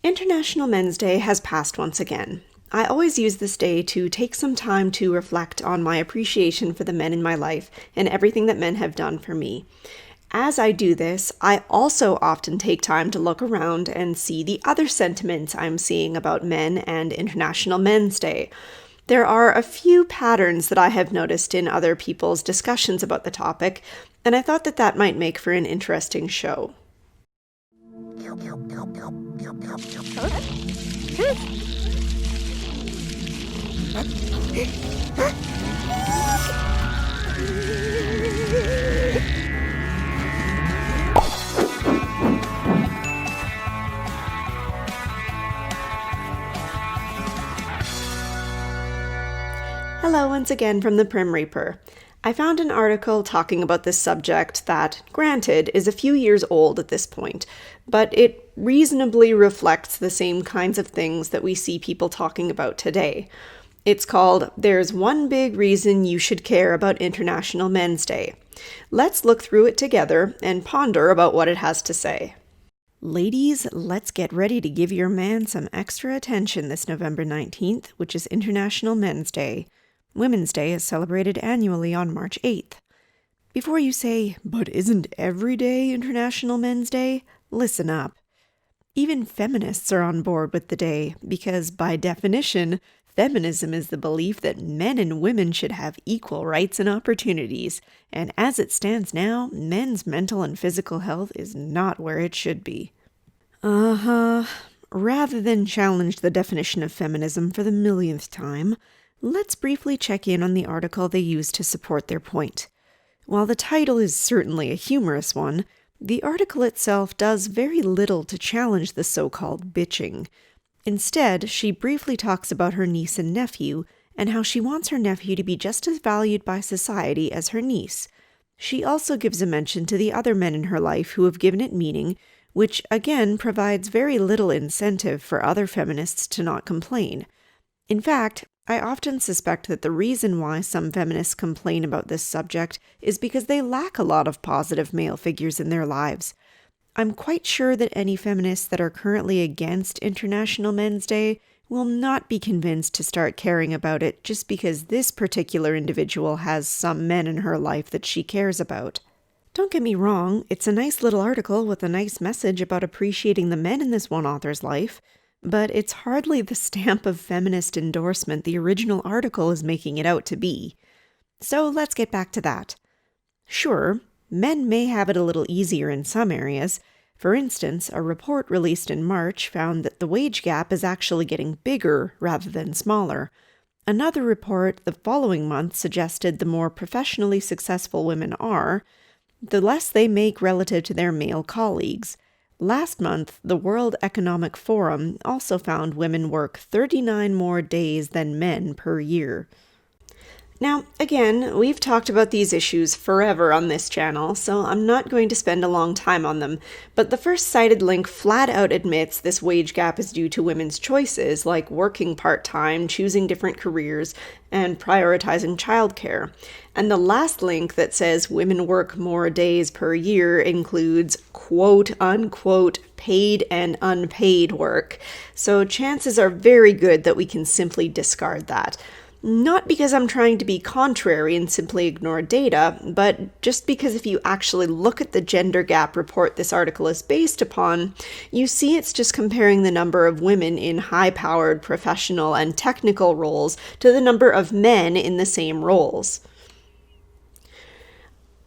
International Men's Day has passed once again. I always use this day to take some time to reflect on my appreciation for the men in my life and everything that men have done for me. As I do this, I also often take time to look around and see the other sentiments I'm seeing about men and International Men's Day. There are a few patterns that I have noticed in other people's discussions about the topic, and I thought that might make for an interesting show. Hello once again from the Prim Reaper. I found an article talking about this subject that, granted, is a few years old at this point, but it reasonably reflects the same kinds of things that we see people talking about today. It's called "There's One Big Reason You Should Care About International Men's Day." Let's look through it together and ponder about what it has to say. Ladies, let's get ready to give your man some extra attention this November 19th, which is International Men's Day. Women's Day is celebrated annually on March 8th. Before you say, "But isn't every day International Men's Day?" listen up. Even feminists are on board with the day because, by definition, feminism is the belief that men and women should have equal rights and opportunities, and as it stands now, men's mental and physical health is not where it should be. Rather than challenge the definition of feminism for the millionth time, let's briefly check in on the article they used to support their point. While the title is certainly a humorous one, the article itself does very little to challenge the so-called bitching. Instead, she briefly talks about her niece and nephew, and how she wants her nephew to be just as valued by society as her niece. She also gives a mention to the other men in her life who have given it meaning, which again provides very little incentive for other feminists to not complain. In fact, I often suspect that the reason why some feminists complain about this subject is because they lack a lot of positive male figures in their lives. I'm quite sure that any feminists that are currently against International Men's Day will not be convinced to start caring about it just because this particular individual has some men in her life that she cares about. Don't get me wrong, it's a nice little article with a nice message about appreciating the men in this one author's life, but it's hardly the stamp of feminist endorsement the original article is making it out to be. So let's get back to that. Sure, men may have it a little easier in some areas. For instance, a report released in March found that the wage gap is actually getting bigger rather than smaller. Another report the following month suggested the more professionally successful women are, the less they make relative to their male colleagues. Last month, the World Economic Forum also found women work 39 more days than men per year. Now, again, we've talked about these issues forever on this channel, so I'm not going to spend a long time on them, but the first cited link flat out admits this wage gap is due to women's choices, like working part-time, choosing different careers, and prioritizing childcare. And the last link that says women work more days per year includes quote-unquote paid and unpaid work, so chances are very good that we can simply discard that. Not because I'm trying to be contrary and simply ignore data, but just because if you actually look at the gender gap report this article is based upon, you see it's just comparing the number of women in high-powered professional and technical roles to the number of men in the same roles.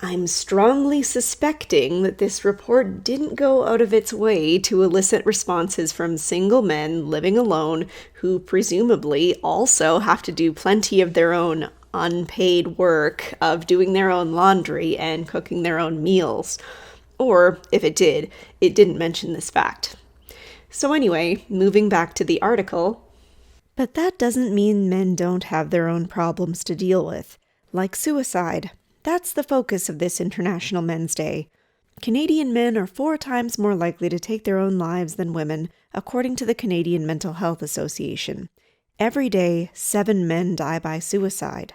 I'm strongly suspecting that this report didn't go out of its way to elicit responses from single men living alone who presumably also have to do plenty of their own unpaid work of doing their own laundry and cooking their own meals. Or, if it did, it didn't mention this fact. So anyway, moving back to the article. But that doesn't mean men don't have their own problems to deal with, like suicide. That's the focus of this International Men's Day. Canadian men are 4 times more likely to take their own lives than women, according to the Canadian Mental Health Association. Every day, 7 men die by suicide.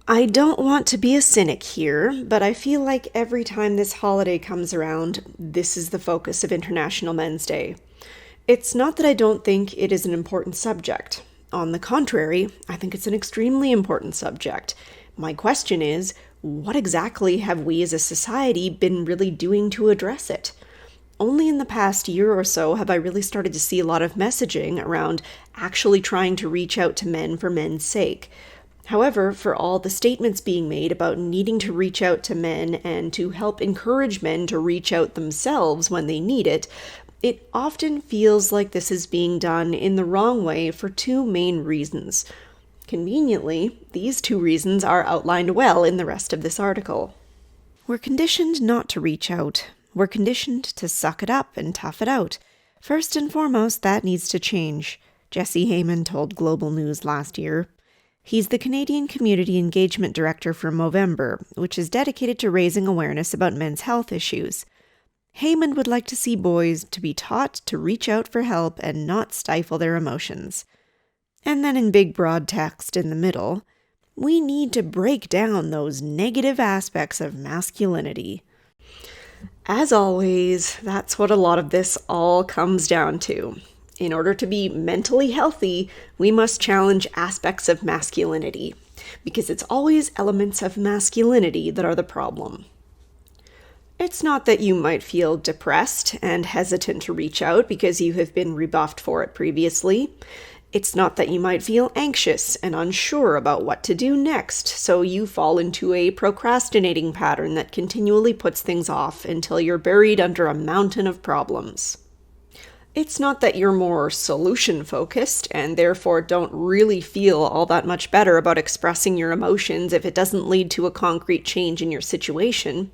I don't want to be a cynic here, but I feel like every time this holiday comes around, this is the focus of International Men's Day. It's not that I don't think it is an important subject. On the contrary, I think it's an extremely important subject. My question is, what exactly have we as a society been really doing to address it? Only in the past year or so have I really started to see a lot of messaging around actually trying to reach out to men for men's sake. However, for all the statements being made about needing to reach out to men and to help encourage men to reach out themselves when they need it, it often feels like this is being done in the wrong way for two main reasons. Conveniently, these two reasons are outlined well in the rest of this article. We're conditioned not to reach out. We're conditioned to suck it up and tough it out. First and foremost, that needs to change, Jesse Heyman told Global News last year. He's the Canadian Community Engagement Director for Movember, which is dedicated to raising awareness about men's health issues. Heyman would like to see boys to be taught to reach out for help and not stifle their emotions. And then in big broad text in the middle, we need to break down those negative aspects of masculinity. As always, that's what a lot of this all comes down to. In order to be mentally healthy, we must challenge aspects of masculinity, because it's always elements of masculinity that are the problem. It's not that you might feel depressed and hesitant to reach out because you have been rebuffed for it previously. It's not that you might feel anxious and unsure about what to do next, so you fall into a procrastinating pattern that continually puts things off until you're buried under a mountain of problems. It's not that you're more solution-focused and therefore don't really feel all that much better about expressing your emotions if it doesn't lead to a concrete change in your situation.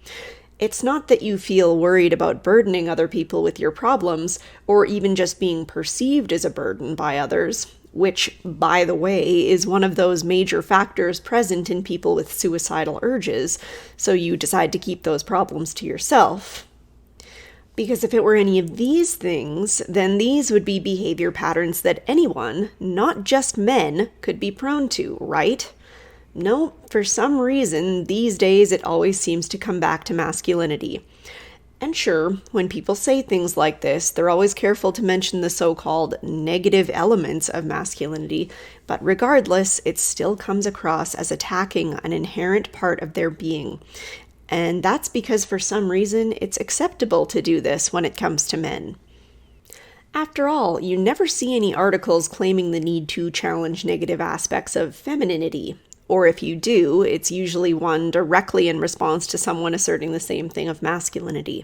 It's not that you feel worried about burdening other people with your problems, or even just being perceived as a burden by others, which, by the way, is one of those major factors present in people with suicidal urges, so you decide to keep those problems to yourself. Because if it were any of these things, then these would be behavior patterns that anyone, not just men, could be prone to, right? No, for some reason, these days it always seems to come back to masculinity. And sure, when people say things like this, they're always careful to mention the so-called negative elements of masculinity, but regardless, it still comes across as attacking an inherent part of their being. And that's because for some reason, it's acceptable to do this when it comes to men. After all, you never see any articles claiming the need to challenge negative aspects of femininity. Or if you do, it's usually one directly in response to someone asserting the same thing of masculinity.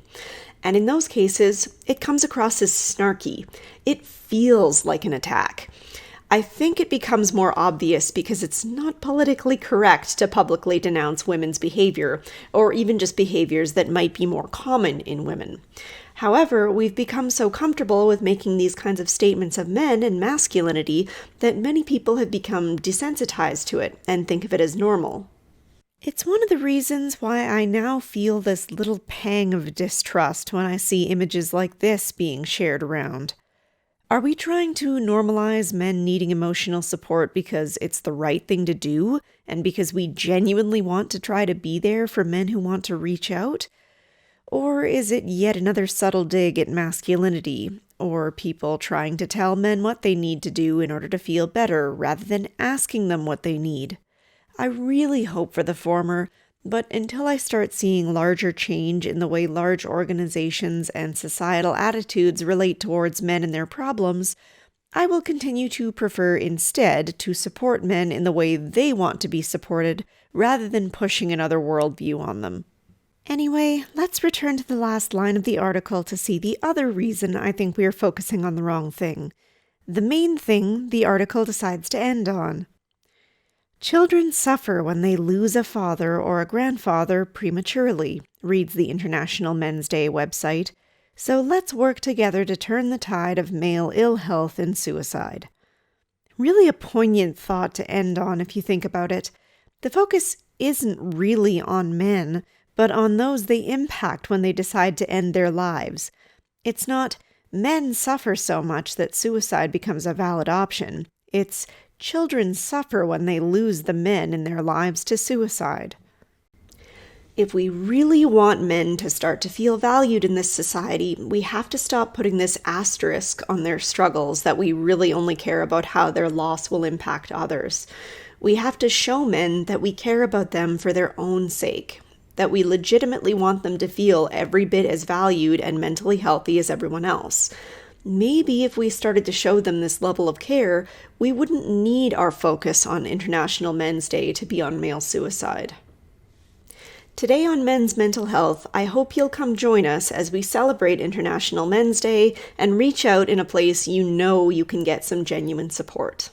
And in those cases, it comes across as snarky. It feels like an attack. I think it becomes more obvious because it's not politically correct to publicly denounce women's behavior, or even just behaviors that might be more common in women. However, we've become so comfortable with making these kinds of statements of men and masculinity that many people have become desensitized to it and think of it as normal. It's one of the reasons why I now feel this little pang of distrust when I see images like this being shared around. Are we trying to normalize men needing emotional support because it's the right thing to do, and because we genuinely want to try to be there for men who want to reach out? Or is it yet another subtle dig at masculinity, or people trying to tell men what they need to do in order to feel better rather than asking them what they need? I really hope for the former, but until I start seeing larger change in the way large organizations and societal attitudes relate towards men and their problems, I will continue to prefer instead to support men in the way they want to be supported rather than pushing another worldview on them. Anyway, let's return to the last line of the article to see the other reason I think we are focusing on the wrong thing. The main thing the article decides to end on. Children suffer when they lose a father or a grandfather prematurely, reads the International Men's Day website, so let's work together to turn the tide of male ill health and suicide. Really a poignant thought to end on if you think about it. The focus isn't really on men, but on those they impact when they decide to end their lives. It's not men suffer so much that suicide becomes a valid option. It's Children suffer when they lose the men in their lives to suicide. If we really want men to start to feel valued in this society, we have to stop putting this asterisk on their struggles that we really only care about how their loss will impact others. We have to show men that we care about them for their own sake, that we legitimately want them to feel every bit as valued and mentally healthy as everyone else. Maybe if we started to show them this level of care, we wouldn't need our focus on International Men's Day to be on male suicide. Today on Men's Mental Health, I hope you'll come join us as we celebrate International Men's Day and reach out in a place you know you can get some genuine support.